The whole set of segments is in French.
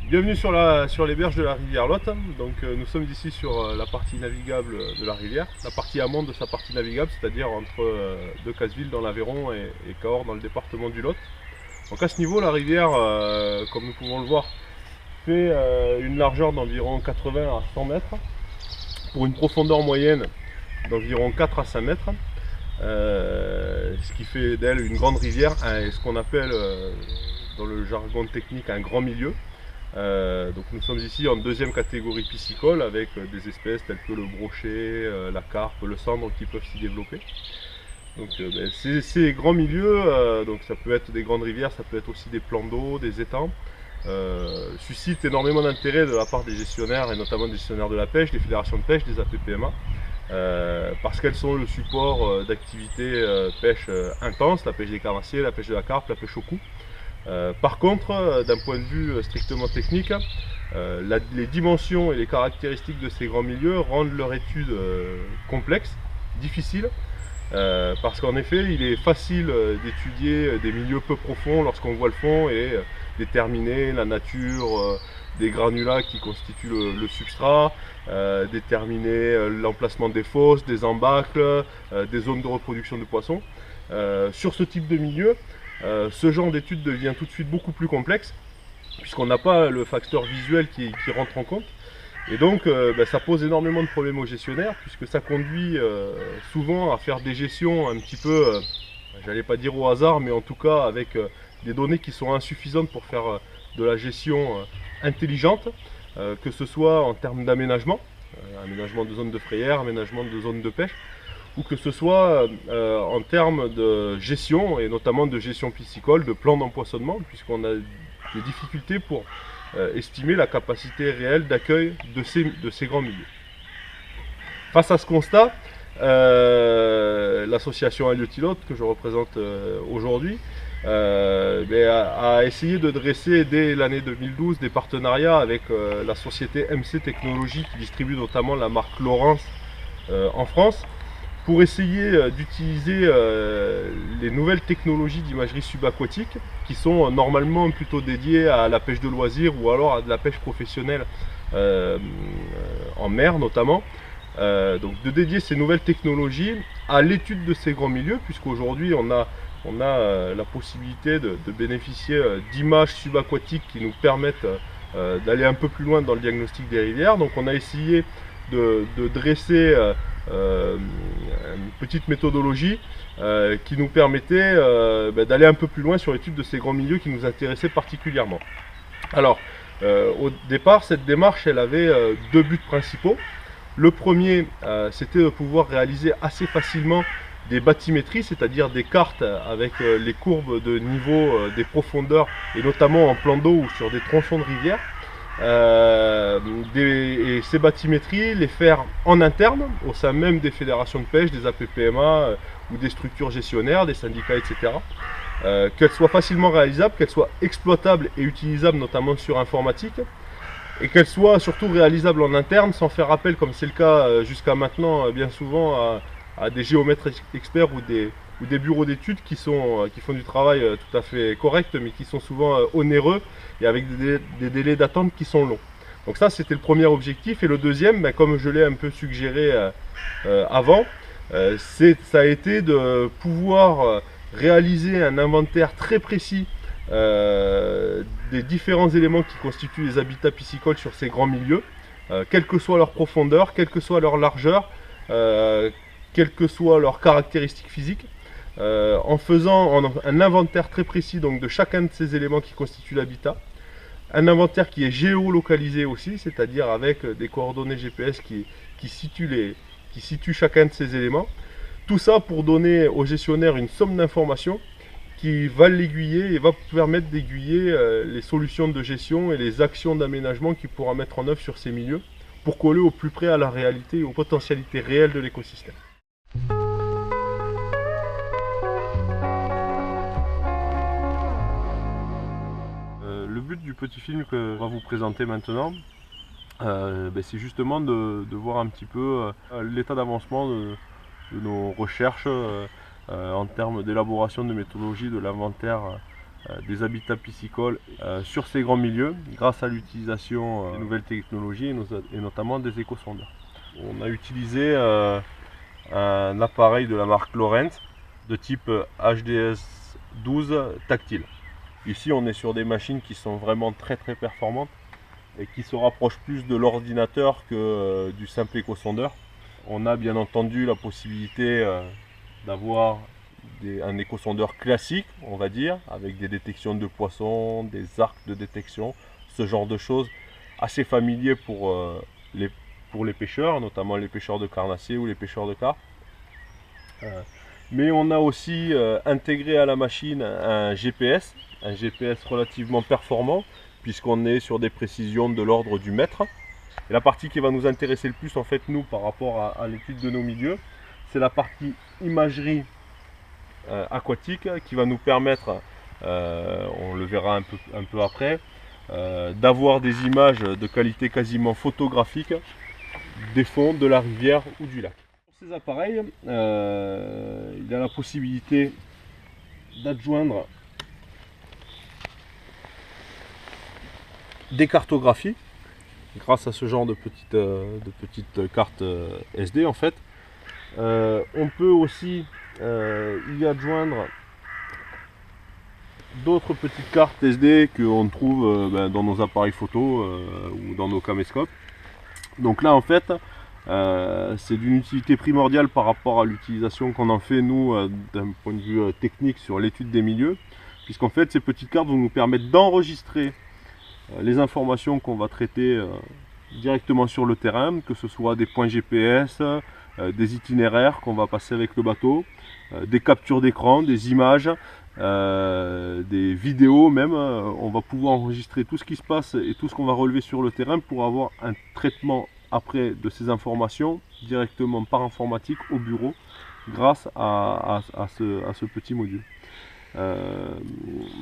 Bienvenue sur les berges de la rivière Lot. Nous sommes ici sur la partie navigable de la rivière, la partie amont de sa partie navigable, c'est-à-dire entre Decazeville dans l'Aveyron et Cahors dans le département du Lot. Donc à ce niveau, la rivière, comme nous pouvons le voir, fait une largeur d'environ 80 à 100 mètres pour une profondeur moyenne d'environ 4 à 5 mètres. Ce qui fait d'elle une grande rivière, ce qu'on appelle dans le jargon technique un grand milieu. Donc nous sommes ici en deuxième catégorie piscicole avec des espèces telles que le brochet, la carpe, le sandre qui peuvent s'y développer. Donc ces grands milieux, donc ça peut être des grandes rivières, ça peut être aussi des plans d'eau, des étangs, suscitent énormément d'intérêt de la part des gestionnaires et notamment des gestionnaires de la pêche, des fédérations de pêche, des APPMA. Parce qu'elles sont le support d'activités pêche intense, la pêche des carnassiers, la pêche de la carpe, la pêche au cou. Par contre, d'un point de vue strictement technique, les dimensions et les caractéristiques de ces grands milieux rendent leur étude complexe, difficile, parce qu'en effet, il est facile d'étudier des milieux peu profonds lorsqu'on voit le fond et déterminer la nature des granulats qui constituent le substrat, déterminer l'emplacement des fosses, des embâcles, des zones de reproduction de poissons. Sur ce type de milieu, ce genre d'étude devient tout de suite beaucoup plus complexe puisqu'on n'a pas le facteur visuel qui rentre en compte. Et donc ça pose énormément de problèmes aux gestionnaires puisque ça conduit souvent à faire des gestions un petit peu, j'allais pas dire au hasard, mais en tout cas avec des données qui sont insuffisantes pour faire de la gestion intelligente, que ce soit en termes d'aménagement, aménagement de zones de frayère, aménagement de zones de pêche, ou que ce soit en termes de gestion, et notamment de gestion piscicole, de plan d'empoisonnement, puisqu'on a des difficultés pour estimer la capacité réelle d'accueil de ces grands milieux. Face à ce constat, l'association Haliotilote, que je représente aujourd'hui, a essayé de dresser dès l'année 2012 des partenariats avec la société MC Technologies qui distribue notamment la marque Lawrence en France, pour essayer d'utiliser les nouvelles technologies d'imagerie subaquatique qui sont normalement plutôt dédiées à la pêche de loisirs ou alors à de la pêche professionnelle en mer notamment. Donc de dédier ces nouvelles technologies à l'étude de ces grands milieux, puisqu'aujourd'hui on a la possibilité de bénéficier d'images subaquatiques qui nous permettent d'aller un peu plus loin dans le diagnostic des rivières. Donc on a essayé de dresser une petite méthodologie qui nous permettait d'aller un peu plus loin sur l'étude de ces grands milieux qui nous intéressaient particulièrement. Alors, au départ, cette démarche, elle avait deux buts principaux. Le premier, c'était de pouvoir réaliser assez facilement des bathymétries, c'est-à-dire des cartes avec les courbes de niveau des profondeurs, et notamment en plan d'eau ou sur des tronçons de rivière. Et ces bathymétries, les faire en interne, au sein même des fédérations de pêche, des APPMA ou des structures gestionnaires, des syndicats, etc. Qu'elles soient facilement réalisables, qu'elles soient exploitables et utilisables notamment sur informatique, et qu'elles soient surtout réalisables en interne sans faire appel, comme c'est le cas jusqu'à maintenant bien souvent, à des géomètres experts ou des bureaux d'études qui font du travail tout à fait correct, mais qui sont souvent onéreux et avec des délais d'attente qui sont longs. Donc ça, c'était le premier objectif. Et le deuxième, comme je l'ai un peu suggéré avant, ça a été de pouvoir réaliser un inventaire très précis des différents éléments qui constituent les habitats piscicoles sur ces grands milieux, quelle que soit leur profondeur, quelle que soit leur largeur, quelles que soient leurs caractéristiques physiques, en faisant un inventaire très précis donc, de chacun de ces éléments qui constituent l'habitat. Un inventaire qui est géolocalisé aussi, c'est-à-dire avec des coordonnées GPS qui situent chacun de ces éléments. Tout ça pour donner au gestionnaire une somme d'informations qui va l'aiguiller et va permettre d'aiguiller les solutions de gestion et les actions d'aménagement qu'il pourra mettre en œuvre sur ces milieux pour coller au plus près à la réalité et aux potentialités réelles de l'écosystème. Le but du petit film que on va vous présenter maintenant, c'est justement de voir un petit peu l'état d'avancement de nos recherches en termes d'élaboration de méthodologie de l'inventaire des habitats piscicoles sur ces grands milieux grâce à l'utilisation des nouvelles technologies et notamment des écosondeurs. On a utilisé un appareil de la marque Lowrance de type HDS 12 tactile. Ici on est sur des machines qui sont vraiment très performantes et qui se rapprochent plus de l'ordinateur que du simple écosondeur. On a bien entendu la possibilité d'avoir un écosondeur classique, on va dire, avec des détections de poissons, des arcs de détection, ce genre de choses assez familier pour les pêcheurs, notamment les pêcheurs de carnassiers ou les pêcheurs de carpe. Mais on a aussi intégré à la machine un GPS relativement performant, puisqu'on est sur des précisions de l'ordre du mètre. Et la partie qui va nous intéresser le plus, en fait, nous, par rapport à l'étude de nos milieux, c'est la partie imagerie aquatique qui va nous permettre, on le verra un peu après, d'avoir des images de qualité quasiment photographique des fonds de la rivière ou du lac. Pour ces appareils, il y a la possibilité d'adjoindre des cartographies grâce à ce genre de petites cartes SD en fait. On peut aussi y adjoindre d'autres petites cartes SD qu'on trouve dans nos appareils photo ou dans nos caméscopes. Donc là en fait c'est d'une utilité primordiale par rapport à l'utilisation qu'on en fait nous d'un point de vue technique sur l'étude des milieux, puisqu'en fait ces petites cartes vont nous permettre d'enregistrer les informations qu'on va traiter directement sur le terrain, que ce soit des points GPS, des itinéraires qu'on va passer avec le bateau, des captures d'écran, des images, des vidéos même. On va pouvoir enregistrer tout ce qui se passe et tout ce qu'on va relever sur le terrain pour avoir un traitement après de ces informations directement par informatique au bureau grâce à ce petit module.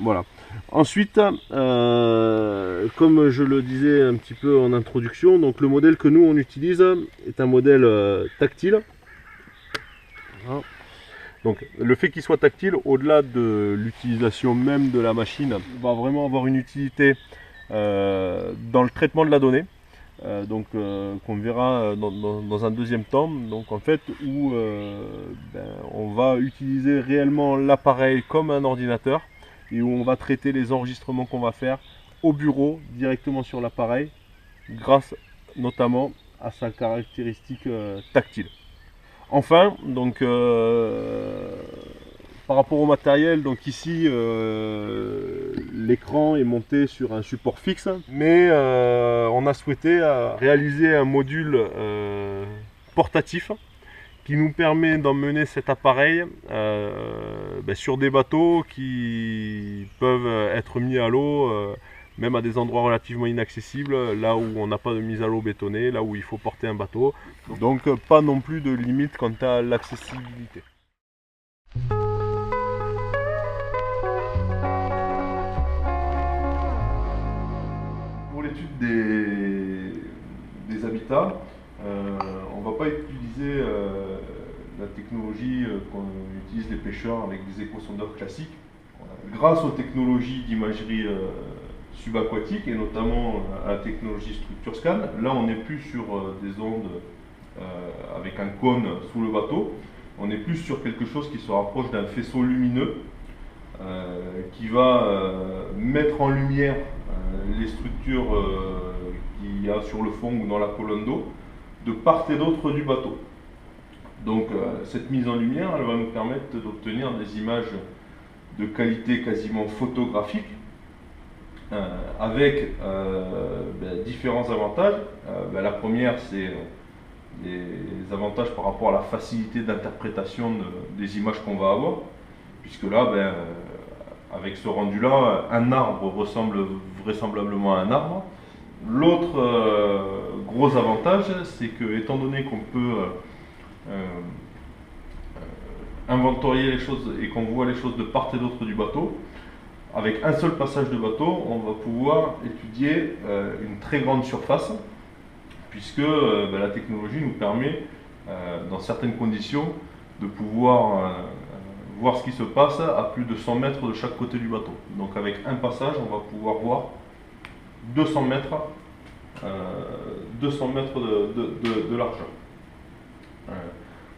Voilà. Ensuite, comme je le disais un petit peu en introduction, donc le modèle que nous on utilise est un modèle tactile. Voilà. Donc le fait qu'il soit tactile, au-delà de l'utilisation même de la machine, va vraiment avoir une utilité dans le traitement de la donnée. Qu'on verra dans un deuxième temps, donc en fait où on va utiliser réellement l'appareil comme un ordinateur et où on va traiter les enregistrements qu'on va faire au bureau directement sur l'appareil grâce notamment à sa caractéristique tactile. Enfin, donc par rapport au matériel, donc ici l'écran est monté sur un support fixe, mais on a souhaité réaliser un module portatif qui nous permet d'emmener cet appareil sur des bateaux qui peuvent être mis à l'eau, même à des endroits relativement inaccessibles, là où on n'a pas de mise à l'eau bétonnée, là où il faut porter un bateau. Donc pas non plus de limite quant à l'accessibilité. Pour l'étude des habitats, on ne va pas utiliser la technologie qu'on utilise les pêcheurs avec des écosondeurs classiques. Grâce aux technologies d'imagerie subaquatique et notamment à la technologie structure scan, là on n'est plus sur des ondes avec un cône sous le bateau, on est plus sur quelque chose qui se rapproche d'un faisceau lumineux qui va mettre en lumière les structures qu'il y a sur le fond ou dans la colonne d'eau de part et d'autre du bateau. Donc cette mise en lumière, elle va nous permettre d'obtenir des images de qualité quasiment photographique avec différents avantages. La première, c'est des avantages par rapport à la facilité d'interprétation des images qu'on va avoir, puisque là, avec ce rendu-là, un arbre ressemble vraisemblablement à un arbre. L'autre gros avantage, c'est que, étant donné qu'on peut inventorier les choses et qu'on voit les choses de part et d'autre du bateau, avec un seul passage de bateau, on va pouvoir étudier une très grande surface, puisque la technologie nous permet, dans certaines conditions, de pouvoir voir ce qui se passe à plus de 100 mètres de chaque côté du bateau. Donc avec un passage, on va pouvoir voir 200 mètres, 200 mètres de largeur.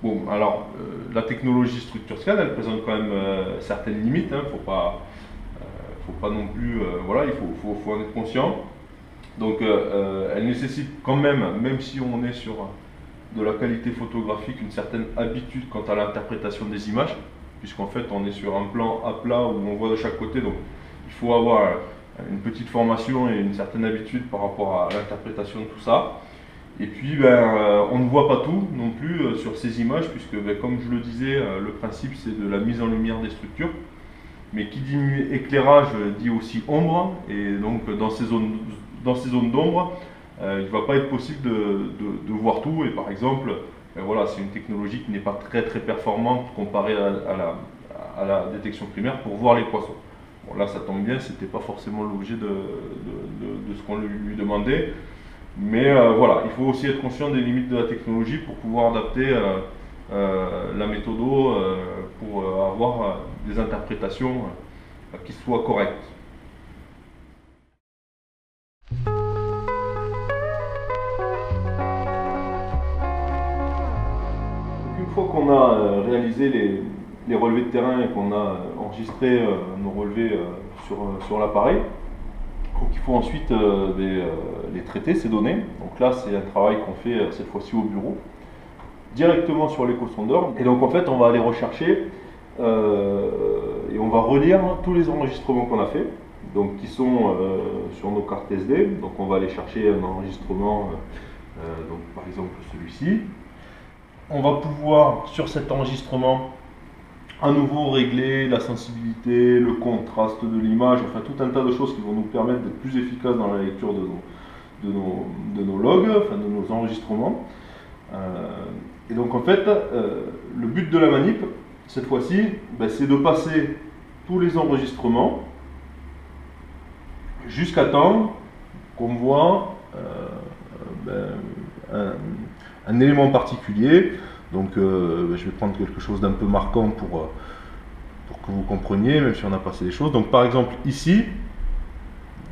Bon, alors la technologie structure scan, elle présente quand même certaines limites. Faut pas non plus, voilà, il faut en être conscient. Donc elle nécessite quand même si on est sur de la qualité photographique, une certaine habitude quant à l'interprétation des images, puisqu'en fait on est sur un plan à plat où on voit de chaque côté, donc il faut avoir une petite formation et une certaine habitude par rapport à l'interprétation de tout ça. Et puis on ne voit pas tout non plus sur ces images, puisque comme je le disais, le principe c'est de la mise en lumière des structures. Mais qui dit éclairage dit aussi ombre, et donc dans ces zones d'ombre, il ne va pas être possible de voir tout. Et par exemple, voilà, c'est une technologie qui n'est pas très performante comparée à la détection primaire pour voir les poissons. Bon, là ça tombe bien, c'était pas forcément l'objet de ce qu'on lui demandait. Mais voilà, il faut aussi être conscient des limites de la technologie pour pouvoir adapter la méthode pour avoir des interprétations qui soient correctes. Une fois qu'on a réalisé les relevés de terrain et qu'on a enregistré nos relevés sur l'appareil, donc il faut ensuite les traiter, ces données. Donc là, c'est un travail qu'on fait cette fois-ci au bureau, directement sur l'échosondeur. Et donc en fait, on va aller rechercher et on va relire tous les enregistrements qu'on a fait, donc qui sont sur nos cartes SD. Donc on va aller chercher un enregistrement, donc par exemple celui-ci. On va pouvoir, sur cet enregistrement, à nouveau régler la sensibilité, le contraste de l'image, enfin tout un tas de choses qui vont nous permettre d'être plus efficaces dans la lecture de nos logs, enfin de nos enregistrements. Et donc en fait, le but de la manip, cette fois-ci, c'est de passer tous les enregistrements jusqu'à temps qu'on voit un élément particulier. Donc je vais prendre quelque chose d'un peu marquant pour que vous compreniez, même si on a passé des choses. Donc par exemple ici,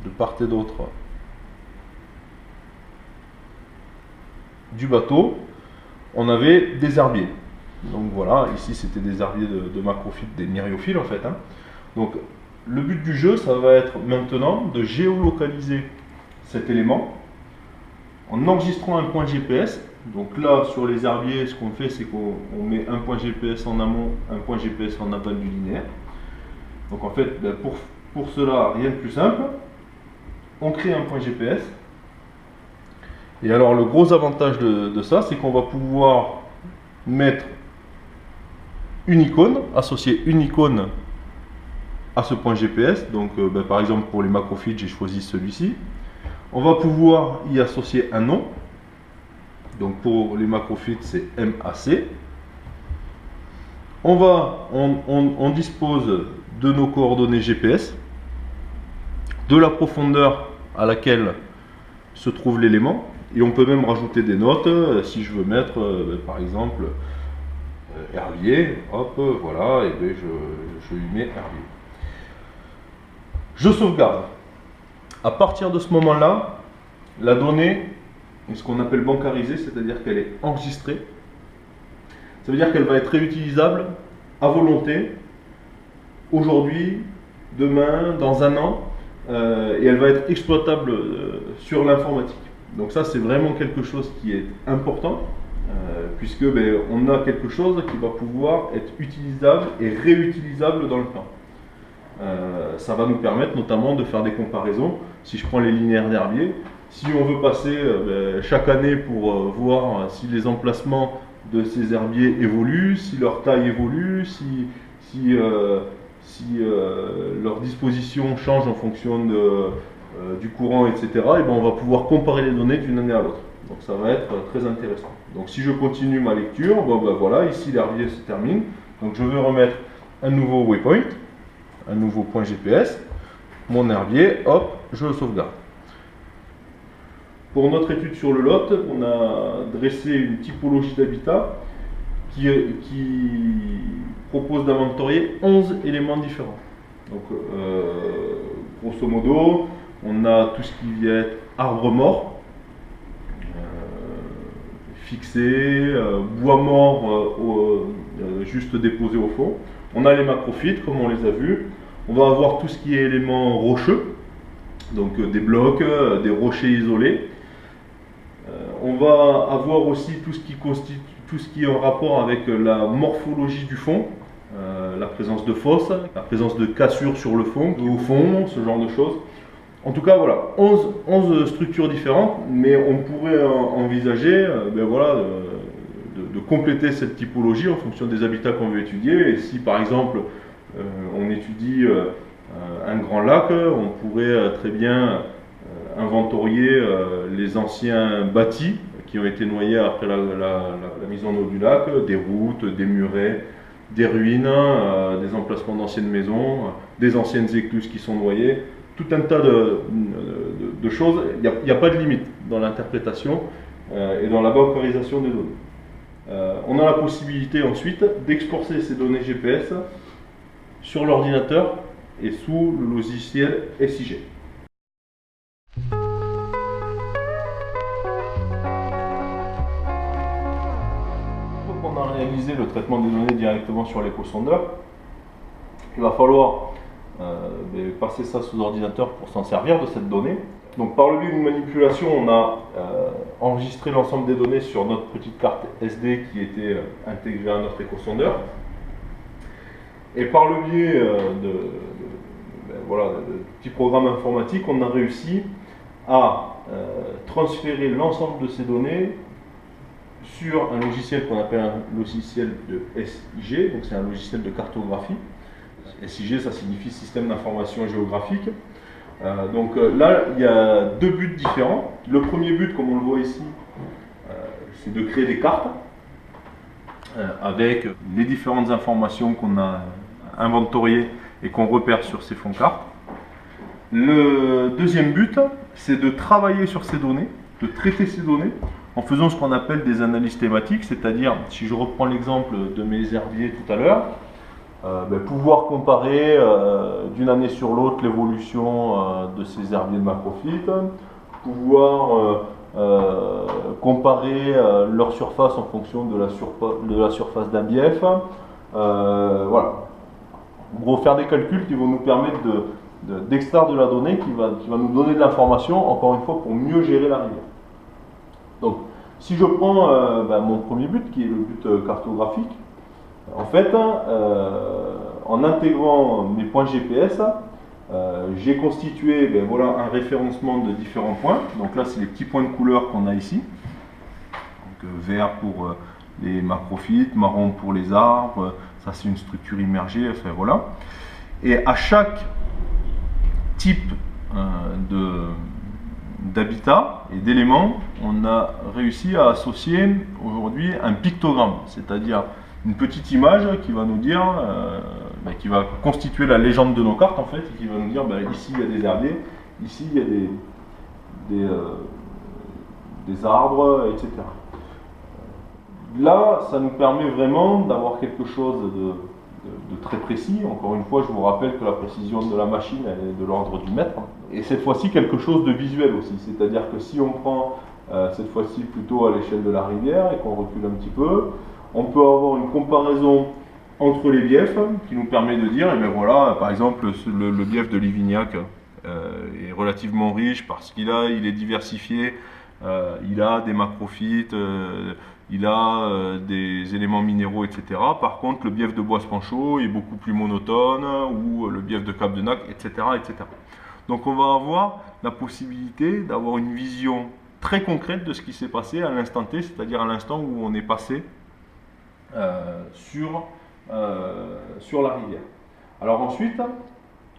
de part et d'autre du bateau, on avait des herbiers. Donc voilà, ici c'était des herbiers de macrophytes, des myriophiles en fait. Donc le but du jeu, ça va être maintenant de géolocaliser cet élément en enregistrant un point GPS. Donc là, sur les herbiers, ce qu'on fait, c'est qu'on met un point GPS en amont, un point GPS en aval du linéaire. Donc en fait, pour cela, rien de plus simple. On crée un point GPS. Et alors, le gros avantage de ça, c'est qu'on va pouvoir mettre une icône, associer une icône à ce point GPS. Donc, par exemple, pour les macrophytes, j'ai choisi celui-ci. On va pouvoir y associer un nom. Donc pour les macrophytes, c'est MAC. On dispose de nos coordonnées GPS, de la profondeur à laquelle se trouve l'élément, et on peut même rajouter des notes si je veux mettre par exemple herbier, hop, voilà, et bien je lui mets herbier. Je sauvegarde. À partir de ce moment-là, la donnée est ce qu'on appelle bancarisée, c'est-à-dire qu'elle est enregistrée. Ça veut dire qu'elle va être réutilisable à volonté, aujourd'hui, demain, dans un an, et elle va être exploitable sur l'informatique. Donc ça, c'est vraiment quelque chose qui est important, puisque on a quelque chose qui va pouvoir être utilisable et réutilisable dans le temps. Ça va nous permettre notamment de faire des comparaisons. Si je prends les linéaires d'herbier, si on veut passer chaque année pour voir si les emplacements de ces herbiers évoluent, si leur taille évolue, si leur disposition change en fonction du courant, etc., et on va pouvoir comparer les données d'une année à l'autre. Donc ça va être très intéressant. Donc si je continue ma lecture, voilà, ici l'herbier se termine. Donc je vais remettre un nouveau waypoint, un nouveau point GPS, mon herbier, hop, je le sauvegarde. Pour notre étude sur le Lot, on a dressé une typologie d'habitat qui propose d'inventorier 11 éléments différents. Donc, grosso modo, on a tout ce qui vient être arbre mort, fixé, bois mort juste déposé au fond. On a les macrophytes, comme on les a vus. On va avoir tout ce qui est éléments rocheux, donc des blocs, des rochers isolés. On va avoir aussi tout ce qui est en rapport avec la morphologie du fond, la présence de fosses, la présence de cassures sur le fond, au fond, ce genre de choses. En tout cas, voilà, 11 structures différentes, mais on pourrait envisager de compléter cette typologie en fonction des habitats qu'on veut étudier. Et si par exemple on étudie un grand lac, on pourrait très bien inventorier les anciens bâtis qui ont été noyés après la mise en eau du lac, des routes, des murets, des ruines, des emplacements d'anciennes maisons, des anciennes écluses qui sont noyées, tout un tas de choses. Il n'y a pas de limite dans l'interprétation et dans la bancarisation des données. On a la possibilité ensuite d'exporter ces données GPS sur l'ordinateur et sous le logiciel SIG. On a réalisé le traitement des données directement sur l'échosondeur. Il va falloir passer ça sous ordinateur pour s'en servir de cette donnée. Donc par le biais d'une manipulation, on a enregistré l'ensemble des données sur notre petite carte SD qui était intégrée à notre échosondeur. Et par le biais de petits programmes informatiques, on a réussi à transférer l'ensemble de ces données sur un logiciel qu'on appelle un logiciel de SIG, donc c'est un logiciel de cartographie. SIG, ça signifie Système d'information géographique. Là, il y a deux buts différents. Le premier but, comme on le voit ici, c'est de créer des cartes avec les différentes informations qu'on a inventoriées et qu'on repère sur ces fonds cartes. Le deuxième but, c'est de travailler sur ces données, de traiter ces données en faisant ce qu'on appelle des analyses thématiques, c'est-à-dire, si je reprends l'exemple de mes herbiers tout à l'heure, pouvoir comparer d'une année sur l'autre l'évolution de ces herbiers de macrophytes, pouvoir comparer leur surface en fonction de la surface d'un bief. Voilà. En gros, faire des calculs qui vont nous permettre d'extraire de la donnée qui va nous donner de l'information, encore une fois, pour mieux gérer la rivière. Donc, si je prends mon premier but, qui est le but cartographique, en fait, en intégrant mes points GPS, j'ai constitué un référencement de différents points. Donc là, c'est les petits points de couleur qu'on a ici. Donc, vert pour les macrophytes, marron pour les arbres. Ça, c'est une structure immergée. Enfin, voilà. Et à chaque type d'habitat et d'éléments, on a réussi à associer aujourd'hui un pictogramme, c'est-à-dire une petite image qui va nous dire, qui va constituer la légende de nos cartes en fait, et qui va nous dire ici il y a des herbiers, ici il y a des arbres, etc. Là, ça nous permet vraiment d'avoir quelque chose de très précis. Encore une fois, je vous rappelle que la précision de la machine elle est de l'ordre du mètre. Et cette fois-ci, quelque chose de visuel aussi. C'est-à-dire que si on prend cette fois-ci plutôt à l'échelle de la rivière et qu'on recule un petit peu, on peut avoir une comparaison entre les biefs qui nous permet de dire, par exemple, le bief de Livignac est relativement riche parce qu'il est diversifié, il a des macrophytes, il a des éléments minéraux, etc. Par contre, le bief de Boisse-Panchaud est beaucoup plus monotone, ou le bief de Cap-de-Nac, etc., etc. Donc on va avoir la possibilité d'avoir une vision très concrète de ce qui s'est passé à l'instant T, c'est-à-dire à l'instant où on est passé sur la rivière. Alors ensuite,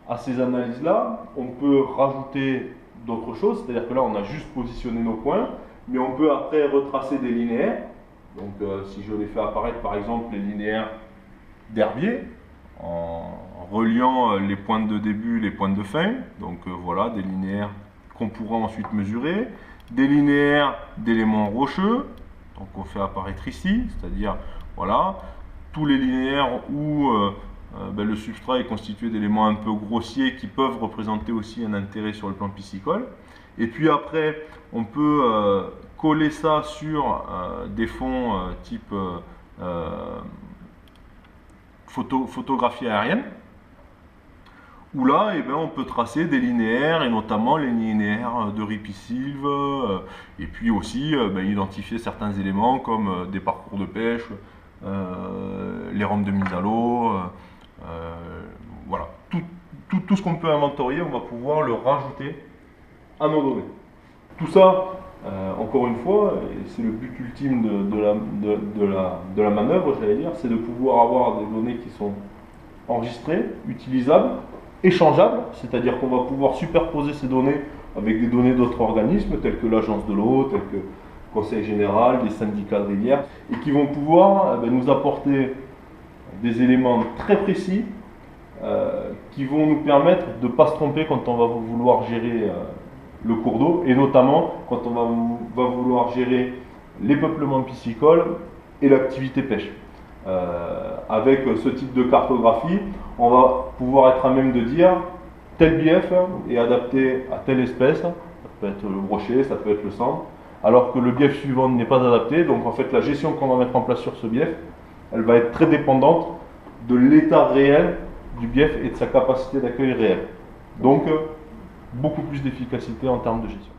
à ces analyses-là, on peut rajouter d'autres choses, c'est-à-dire que là on a juste positionné nos points, mais on peut après retracer des linéaires. Donc si je les fais apparaître par exemple les linéaires d'herbier, en reliant les pointes de début, les pointes de fin, donc voilà, des linéaires qu'on pourra ensuite mesurer, des linéaires d'éléments rocheux, donc on fait apparaître ici, c'est-à-dire voilà, tous les linéaires où le substrat est constitué d'éléments un peu grossiers qui peuvent représenter aussi un intérêt sur le plan piscicole. Et puis après, on peut coller ça sur des fonds type photographie aérienne, où là, on peut tracer des linéaires, et notamment les linéaires de ripisylve, et puis aussi identifier certains éléments comme des parcours de pêche, les rampes de mise à l'eau, voilà. Tout ce qu'on peut inventorier, on va pouvoir le rajouter à nos données. Tout ça, encore une fois, et c'est le but ultime de la manœuvre, j'allais dire, c'est de pouvoir avoir des données qui sont enregistrées, utilisables, échangeables, c'est-à-dire qu'on va pouvoir superposer ces données avec des données d'autres organismes, tels que l'Agence de l'eau, tels que le Conseil général, des syndicats de rivières, et qui vont pouvoir nous apporter des éléments très précis qui vont nous permettre de ne pas se tromper quand on va vouloir gérer le cours d'eau, et notamment quand on va vouloir gérer les peuplements piscicoles et l'activité pêche. Avec ce type de cartographie, on va pouvoir être à même de dire tel bief est adapté à telle espèce, ça peut être le brochet, ça peut être le sandre, alors que le bief suivant n'est pas adapté. Donc en fait la gestion qu'on va mettre en place sur ce bief, elle va être très dépendante de l'état réel du bief et de sa capacité d'accueil réel. Donc beaucoup plus d'efficacité en termes de gestion.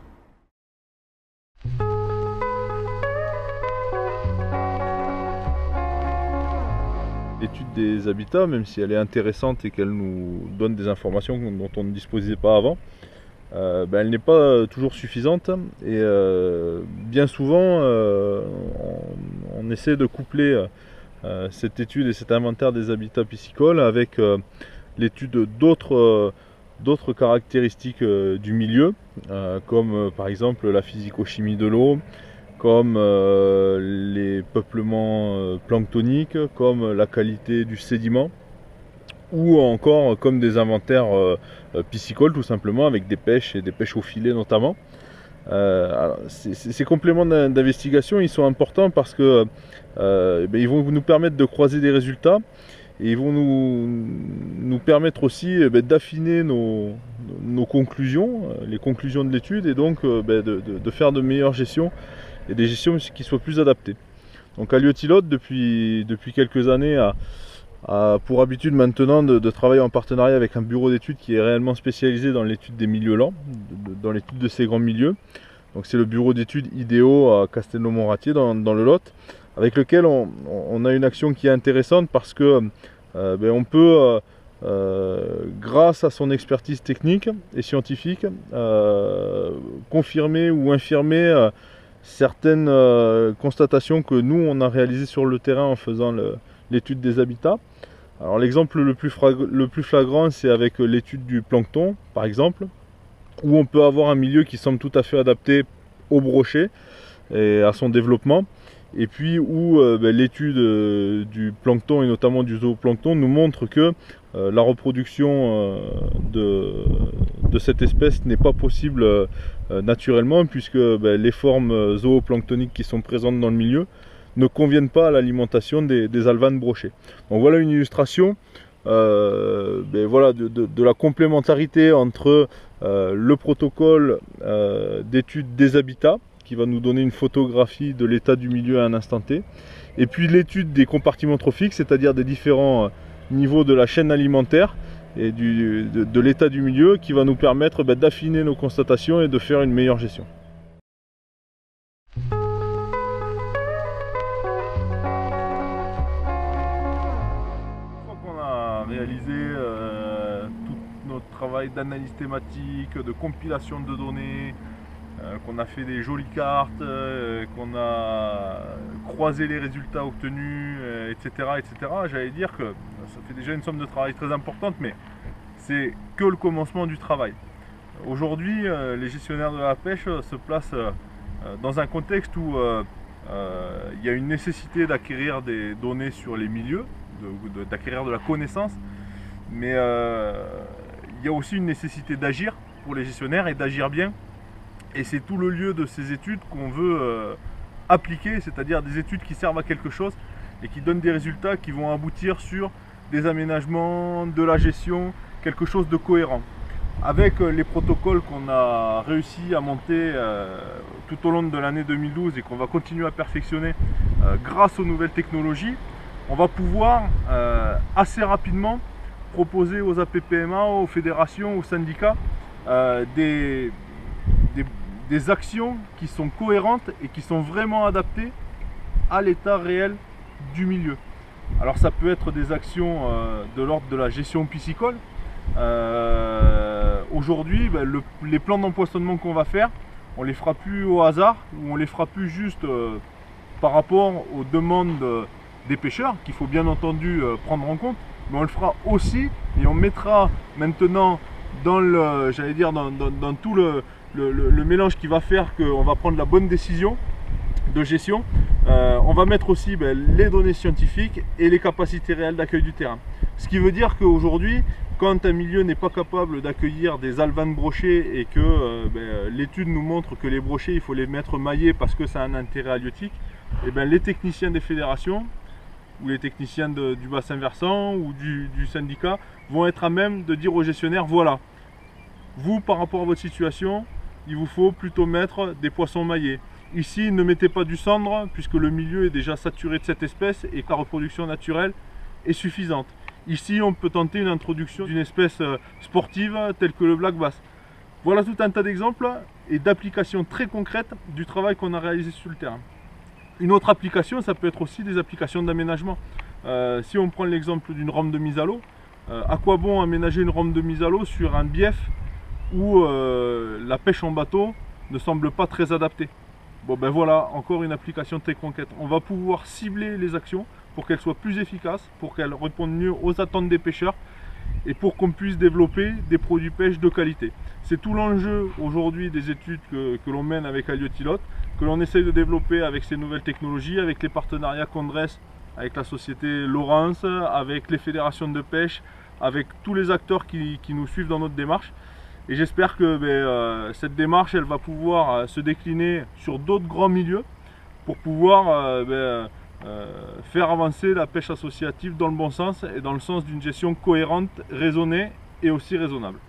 L'étude des habitats, même si elle est intéressante et qu'elle nous donne des informations dont on ne disposait pas avant, elle n'est pas toujours suffisante, et bien souvent on essaie de coupler cette étude et cet inventaire des habitats piscicoles avec l'étude d'autres caractéristiques du milieu, comme par exemple la physico-chimie de l'eau, comme les peuplements planctoniques, comme la qualité du sédiment, ou encore comme des inventaires piscicoles tout simplement, avec des pêches et des pêches au filet notamment. Ces compléments d'investigation, ils sont importants parce que ils vont nous permettre de croiser des résultats, et ils vont nous permettre aussi d'affiner nos conclusions, les conclusions de l'étude, et donc de faire de meilleures gestions et des gestions qui soient plus adaptées. Donc Haliotilote, depuis quelques années, a pour habitude maintenant de travailler en partenariat avec un bureau d'études qui est réellement spécialisé dans l'étude des milieux lents, dans l'étude de ces grands milieux. Donc c'est le bureau d'études IDEO à Castelnau-Montratier dans le Lot, avec lequel on a une action qui est intéressante parce que on peut, grâce à son expertise technique et scientifique, confirmer ou infirmer certaines constatations que nous on a réalisées sur le terrain en faisant l'étude des habitats. Alors l'exemple le plus flagrant, c'est avec l'étude du plancton par exemple, où on peut avoir un milieu qui semble tout à fait adapté au brochet et à son développement, et puis où l'étude du plancton et notamment du zooplancton nous montre que la reproduction de cette espèce n'est pas possible naturellement, puisque les formes zooplanctoniques qui sont présentes dans le milieu ne conviennent pas à l'alimentation des alvanes brochés. Donc voilà une illustration voilà, de la complémentarité entre le protocole d'étude des habitats, qui va nous donner une photographie de l'état du milieu à un instant T, et puis l'étude des compartiments trophiques, c'est-à-dire des différents niveaux de la chaîne alimentaire et de l'état du milieu, qui va nous permettre d'affiner nos constatations et de faire une meilleure gestion. Une fois qu'on a réalisé tout notre travail d'analyse thématique, de compilation de données, qu'on a fait des jolies cartes, qu'on a croisé les résultats obtenus, etc. J'allais dire que ça fait déjà une somme de travail très importante, mais c'est que le commencement du travail. Aujourd'hui, les gestionnaires de la pêche se placent dans un contexte où il y a une nécessité d'acquérir des données sur les milieux, d'acquérir de la connaissance, mais il y a aussi une nécessité d'agir pour les gestionnaires, et d'agir bien. Et c'est tout le lieu de ces études qu'on veut appliquer, c'est-à-dire des études qui servent à quelque chose et qui donnent des résultats qui vont aboutir sur des aménagements, de la gestion, quelque chose de cohérent. Avec les protocoles qu'on a réussi à monter tout au long de l'année 2012 et qu'on va continuer à perfectionner grâce aux nouvelles technologies, on va pouvoir assez rapidement proposer aux APPMA, aux fédérations, aux syndicats des actions qui sont cohérentes et qui sont vraiment adaptées à l'état réel du milieu. Alors ça peut être des actions de l'ordre de la gestion piscicole. Aujourd'hui, les plans d'empoisonnement qu'on va faire, on les fera plus au hasard, ou on les fera plus juste par rapport aux demandes des pêcheurs, qu'il faut bien entendu prendre en compte, mais on le fera aussi et on mettra maintenant dans le, j'allais dire, dans tout le mélange qui va faire qu'on va prendre la bonne décision de gestion. On va mettre aussi les données scientifiques et les capacités réelles d'accueil du terrain. Ce qui veut dire qu'aujourd'hui, quand un milieu n'est pas capable d'accueillir des alevins brochés et que l'étude nous montre que les brochets, il faut les mettre maillés parce que ça a un intérêt halieutique, et les techniciens des fédérations ou les techniciens du bassin versant ou du syndicat vont être à même de dire aux gestionnaires, voilà, vous par rapport à votre situation, il vous faut plutôt mettre des poissons maillés. Ici, ne mettez pas du cendre puisque le milieu est déjà saturé de cette espèce et que la reproduction naturelle est suffisante. Ici, on peut tenter une introduction d'une espèce sportive telle que le black bass. Voilà tout un tas d'exemples et d'applications très concrètes du travail qu'on a réalisé sur le terrain. Une autre application, ça peut être aussi des applications d'aménagement. Si on prend l'exemple d'une rampe de mise à l'eau, à quoi bon aménager une rampe de mise à l'eau sur un bief où la pêche en bateau ne semble pas très adaptée? Bon ben voilà, encore une application très concrète. On va pouvoir cibler les actions pour qu'elles soient plus efficaces, pour qu'elles répondent mieux aux attentes des pêcheurs et pour qu'on puisse développer des produits pêche de qualité. C'est tout l'enjeu aujourd'hui des études que l'on mène avec Haliotilote, que l'on essaye de développer avec ces nouvelles technologies, avec les partenariats qu'on dresse avec la société Laurence, avec les fédérations de pêche, avec tous les acteurs qui nous suivent dans notre démarche. Et j'espère que cette démarche, elle va pouvoir se décliner sur d'autres grands milieux pour pouvoir faire avancer la pêche associative dans le bon sens et dans le sens d'une gestion cohérente, raisonnée et aussi raisonnable.